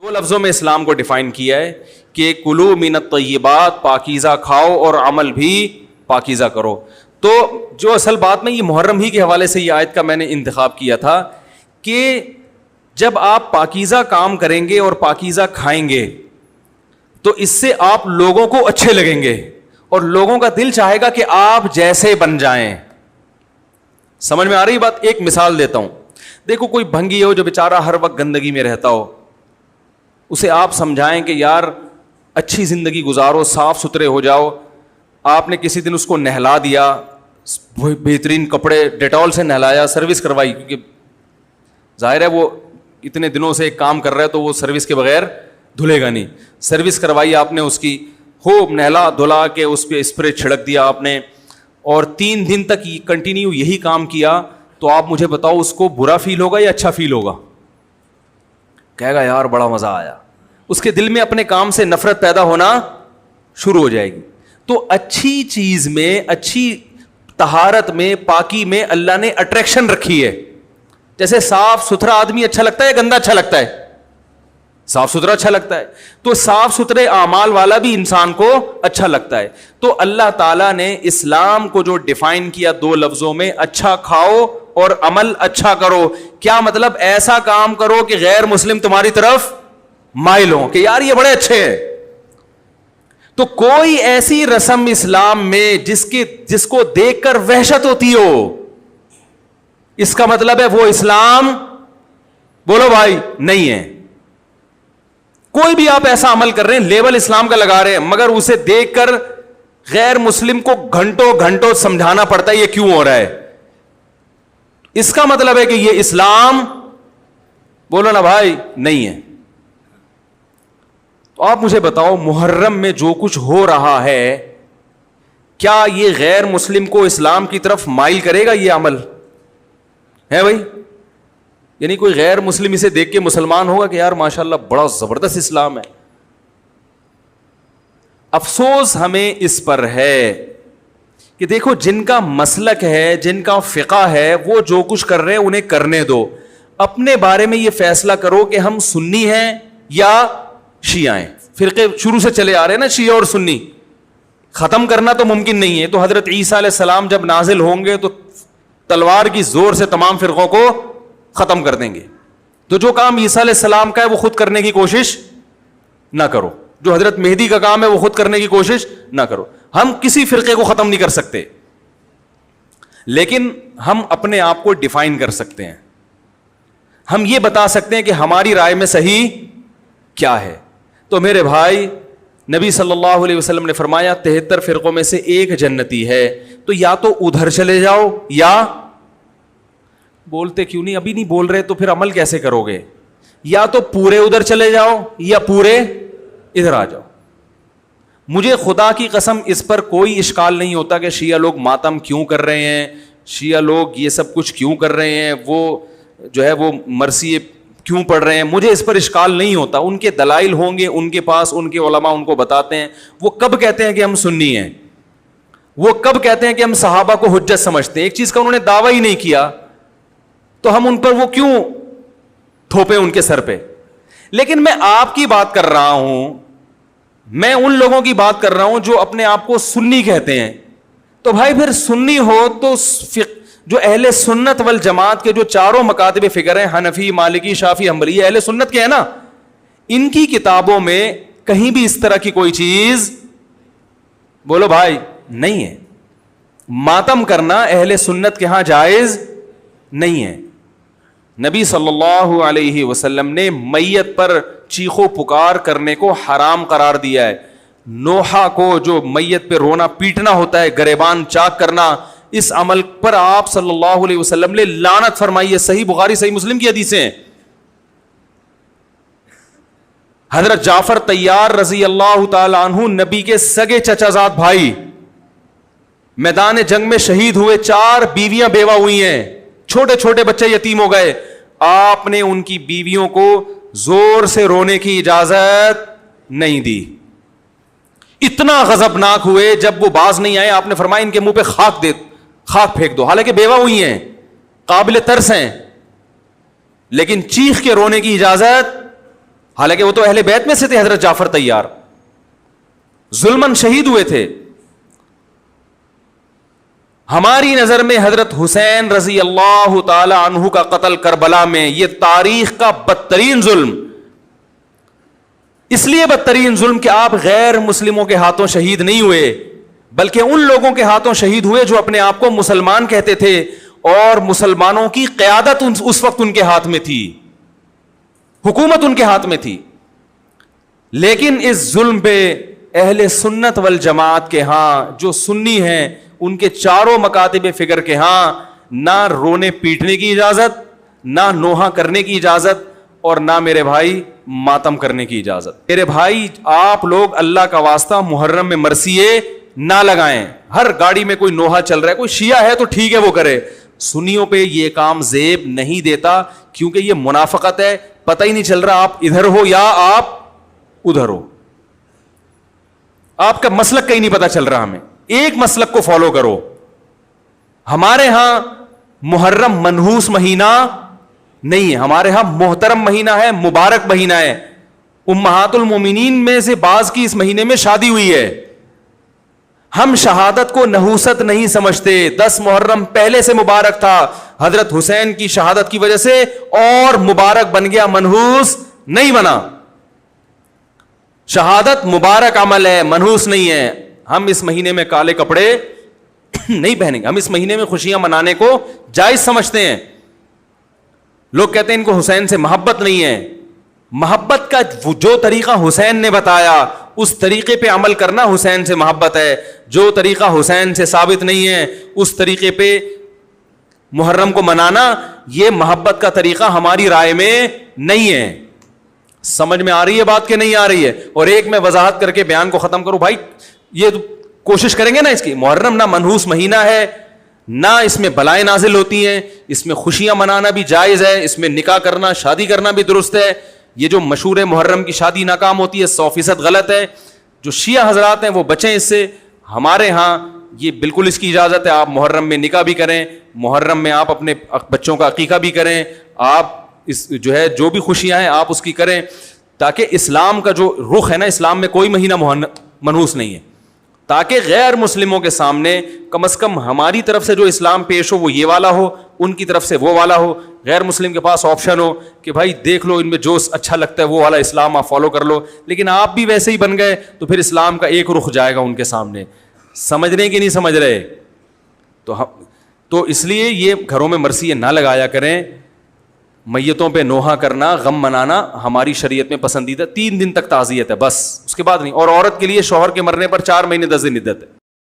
دو لفظوں میں اسلام کو ڈیفائن کیا ہے کہ کلو من الطیبات، پاکیزہ کھاؤ اور عمل بھی پاکیزہ کرو. تو جو اصل بات میں یہ محرم ہی کے حوالے سے یہ آیت کا میں نے انتخاب کیا تھا کہ جب آپ پاکیزہ کام کریں گے اور پاکیزہ کھائیں گے تو اس سے آپ لوگوں کو اچھے لگیں گے اور لوگوں کا دل چاہے گا کہ آپ جیسے بن جائیں. سمجھ میں آ رہی بات؟ ایک مثال دیتا ہوں. دیکھو کوئی بھنگی ہو جو بیچارہ ہر وقت گندگی میں رہتا ہو, اسے آپ سمجھائیں کہ یار اچھی زندگی گزارو, صاف ستھرے ہو جاؤ. آپ نے کسی دن اس کو نہلا دیا, بہترین کپڑے ڈیٹول سے نہلایا, سروس کروائی, کیونکہ ظاہر ہے وہ اتنے دنوں سے ایک کام کر رہا ہے تو وہ سروس کے بغیر دھلے گا نہیں. سروس کروائی آپ نے اس کی, خوب نہلا دھلا کے اس پہ اسپرے چھڑک دیا آپ نے, اور 3 دن تک کنٹینیو یہی کام کیا, تو آپ مجھے بتاؤ اس کو برا فیل ہوگا یا اچھا فیل ہوگا؟ کہے گا یار بڑا مزہ آیا. اس کے دل میں اپنے کام سے نفرت پیدا ہونا شروع ہو جائے گی. تو اچھی چیز میں, اچھی طہارت میں, پاکی میں اللہ نے اٹریکشن رکھی ہے. جیسے صاف ستھرا آدمی اچھا لگتا ہے, گندا اچھا لگتا ہے؟ صاف ستھرا اچھا لگتا ہے. تو صاف ستھرے اعمال والا بھی انسان کو اچھا لگتا ہے. تو اللہ تعالیٰ نے اسلام کو جو ڈیفائن کیا 2 لفظوں میں, اچھا کھاؤ اور عمل اچھا کرو. کیا مطلب؟ ایسا کام کرو کہ غیر مسلم تمہاری طرف مائل ہوں کہ یار یہ بڑے اچھے ہیں. تو کوئی ایسی رسم اسلام میں جس کو دیکھ کر وحشت ہوتی ہو, اس کا مطلب ہے وہ اسلام, بولو بھائی, نہیں ہے. کوئی بھی آپ ایسا عمل کر رہے ہیں, لیبل اسلام کا لگا رہے ہیں, مگر اسے دیکھ کر غیر مسلم کو گھنٹوں گھنٹوں سمجھانا پڑتا ہے یہ کیوں ہو رہا ہے, اس کا مطلب ہے کہ یہ اسلام, بولو نا بھائی, نہیں ہے. تو آپ مجھے بتاؤ محرم میں جو کچھ ہو رہا ہے, کیا یہ غیر مسلم کو اسلام کی طرف مائل کرے گا؟ یہ عمل ہے بھائی؟ یعنی کوئی غیر مسلم اسے دیکھ کے مسلمان ہوگا کہ یار ماشاءاللہ بڑا زبردست اسلام ہے؟ افسوس ہمیں اس پر ہے کہ دیکھو جن کا مسلک ہے, جن کا فقہ ہے, وہ جو کچھ کر رہے ہیں انہیں کرنے دو. اپنے بارے میں یہ فیصلہ کرو کہ ہم سنی ہیں یا شیعہ ہیں. فرقے شروع سے چلے آ رہے ہیں نا, شیعہ اور سنی, ختم کرنا تو ممکن نہیں ہے. تو حضرت عیسیٰ علیہ السلام جب نازل ہوں گے تو تلوار کی زور سے تمام فرقوں کو ختم کر دیں گے. تو جو کام عیسیٰ علیہ السلام کا ہے وہ خود کرنے کی کوشش نہ کرو, جو حضرت مہدی کا کام ہے وہ خود کرنے کی کوشش نہ کرو. ہم کسی فرقے کو ختم نہیں کر سکتے, لیکن ہم اپنے آپ کو ڈیفائن کر سکتے ہیں. ہم یہ بتا سکتے ہیں کہ ہماری رائے میں صحیح کیا ہے. تو میرے بھائی, نبی صلی اللہ علیہ وسلم نے فرمایا 73 فرقوں میں سے ایک جنتی ہے. تو یا تو ادھر چلے جاؤ, یا بولتے کیوں نہیں, ابھی نہیں بول رہے تو پھر عمل کیسے کرو گے, یا تو پورے ادھر چلے جاؤ یا پورے ادھر آ جاؤ. مجھے خدا کی قسم اس پر کوئی اشکال نہیں ہوتا کہ شیعہ لوگ ماتم کیوں کر رہے ہیں, شیعہ لوگ یہ سب کچھ کیوں کر رہے ہیں, وہ جو ہے وہ مرثیے کیوں پڑھ رہے ہیں. مجھے اس پر اشکال نہیں ہوتا. ان کے دلائل ہوں گے ان کے پاس, ان کے علماء ان کو بتاتے ہیں. وہ کب کہتے ہیں کہ ہم سنی ہیں, وہ کب کہتے ہیں کہ ہم صحابہ کو حجت سمجھتے ہیں؟ ایک چیز کا انہوں نے دعویٰ ہی نہیں کیا, تو ہم ان پر وہ کیوں تھوپیں ان کے سر پہ. لیکن میں آپ کی بات کر رہا ہوں, میں ان لوگوں کی بات کر رہا ہوں جو اپنے آپ کو سنی کہتے ہیں. تو بھائی پھر سنی ہو تو جو اہل سنت والجماعت کے جو چاروں مکاتب فکر ہیں, حنفی, مالکی, شافعی, حنبلی, اہل سنت کے ہیں نا, ان کی کتابوں میں کہیں بھی اس طرح کی کوئی چیز, بولو بھائی, نہیں ہے. ماتم کرنا اہل سنت کے ہاں جائز نہیں ہے. نبی صلی اللہ علیہ وسلم نے میت پر چیخو پکار کرنے کو حرام قرار دیا ہے. نوحہ کو جو میت پہ رونا پیٹنا ہوتا ہے, گریبان چاک کرنا, اس عمل پر آپ صلی اللہ علیہ وسلم نے لعنت فرمائی ہے. صحیح بخاری صحیح مسلم کی حدیثیں ہیں. حضرت جعفر طیار رضی اللہ تعالی عنہ نبی کے سگے چچا زاد بھائی میدان جنگ میں شہید ہوئے. 4 بیویاں بیوہ ہوئی ہیں, چھوٹے چھوٹے بچے یتیم ہو گئے. آپ نے ان کی بیویوں کو زور سے رونے کی اجازت نہیں دی. اتنا غضبناک ہوئے, جب وہ باز نہیں آئے آپ نے فرمایا ان کے منہ پہ خاک پھینک دو. حالانکہ بیوہ ہوئی ہیں, قابل ترس ہیں, لیکن چیخ کے رونے کی اجازت حالانکہ وہ تو اہل بیت میں سے تھے. حضرت جعفر طیار ظلمن شہید ہوئے تھے. ہماری نظر میں حضرت حسین رضی اللہ تعالی عنہ کا قتل کربلا میں یہ تاریخ کا بدترین ظلم, اس لیے بدترین ظلم کہ آپ غیر مسلموں کے ہاتھوں شہید نہیں ہوئے, بلکہ ان لوگوں کے ہاتھوں شہید ہوئے جو اپنے آپ کو مسلمان کہتے تھے, اور مسلمانوں کی قیادت اس وقت ان کے ہاتھ میں تھی, حکومت ان کے ہاتھ میں تھی. لیکن اس ظلم پہ اہل سنت والجماعت کے ہاں جو سنی ہیں ان کے چاروں مکاتب فکر کے ہاں نہ رونے پیٹنے کی اجازت, نہ نوحہ کرنے کی اجازت, اور نہ میرے بھائی ماتم کرنے کی اجازت. میرے بھائی آپ لوگ اللہ کا واسطہ محرم میں مرثیے نہ لگائیں. ہر گاڑی میں کوئی نوحہ چل رہا ہے, کوئی شیعہ ہے تو ٹھیک ہے وہ کرے, سنیوں پہ یہ کام زیب نہیں دیتا, کیونکہ یہ منافقت ہے. پتہ ہی نہیں چل رہا آپ ادھر ہو یا آپ ادھر ہو, آپ کا مسلک کہیں نہیں پتا چل رہا. ہمیں ایک مسلک کو فالو کرو. ہمارے ہاں محرم منحوس مہینہ نہیں ہے, ہمارے ہاں محترم مہینہ ہے, مبارک مہینہ ہے. امہات المومنین میں سے بعض کی اس مہینے میں شادی ہوئی ہے. ہم شہادت کو نحوست نہیں سمجھتے. 10 محرم پہلے سے مبارک تھا, حضرت حسین کی شہادت کی وجہ سے اور مبارک بن گیا, منحوس نہیں بنا. شہادت مبارک عمل ہے, منحوس نہیں ہے. ہم اس مہینے میں کالے کپڑے نہیں پہنیں گے, ہم اس مہینے میں خوشیاں منانے کو جائز سمجھتے ہیں. لوگ کہتے ہیں ان کو حسین سے محبت نہیں ہے. محبت کا جو طریقہ حسین نے بتایا اس طریقے پہ عمل کرنا حسین سے محبت ہے. جو طریقہ حسین سے ثابت نہیں ہے اس طریقے پہ محرم کو منانا یہ محبت کا طریقہ ہماری رائے میں نہیں ہے. سمجھ میں آ رہی ہے بات کہ نہیں آ رہی ہے؟ اور ایک میں وضاحت کر کے بیان کو ختم کروں. بھائی یہ کوشش کریں گے نا اس کی, محرم نہ منحوس مہینہ ہے, نہ اس میں بلائیں نازل ہوتی ہیں, اس میں خوشیاں منانا بھی جائز ہے, اس میں نکاح کرنا شادی کرنا بھی درست ہے. یہ جو مشہور ہے محرم کی شادی ناکام ہوتی ہے 100% غلط ہے. جو شیعہ حضرات ہیں وہ بچیں اس سے. ہمارے ہاں یہ بالکل اس کی اجازت ہے, آپ محرم میں نکاح بھی کریں, محرم میں آپ اپنے بچوں کا عقیقہ بھی کریں, آپ اس جو ہے جو بھی خوشیاں ہیں آپ اس کی کریں, تاکہ اسلام کا جو رخ ہے نا, اسلام میں کوئی مہینہ منحوس نہیں ہے, تاکہ غیر مسلموں کے سامنے کم از کم ہماری طرف سے جو اسلام پیش ہو وہ یہ والا ہو, ان کی طرف سے وہ والا ہو. غیر مسلم کے پاس آپشن ہو کہ بھائی دیکھ لو ان میں جو اچھا لگتا ہے وہ والا اسلام آپ فالو کر لو, لیکن آپ بھی ویسے ہی بن گئے تو پھر اسلام کا ایک رخ جائے گا ان کے سامنے. سمجھ رہے کہ نہیں سمجھ رہے؟ تو اس لیے یہ گھروں میں مرثیے نہ لگایا کریں. میتوں پہ نوحہ کرنا, غم منانا ہماری شریعت میں پسندیدہ. 3 دن تک تعزیت ہے بس, اس کے بعد نہیں. اور عورت کے لیے شوہر کے مرنے پر 4 مہینے 10 دن عدت ہے.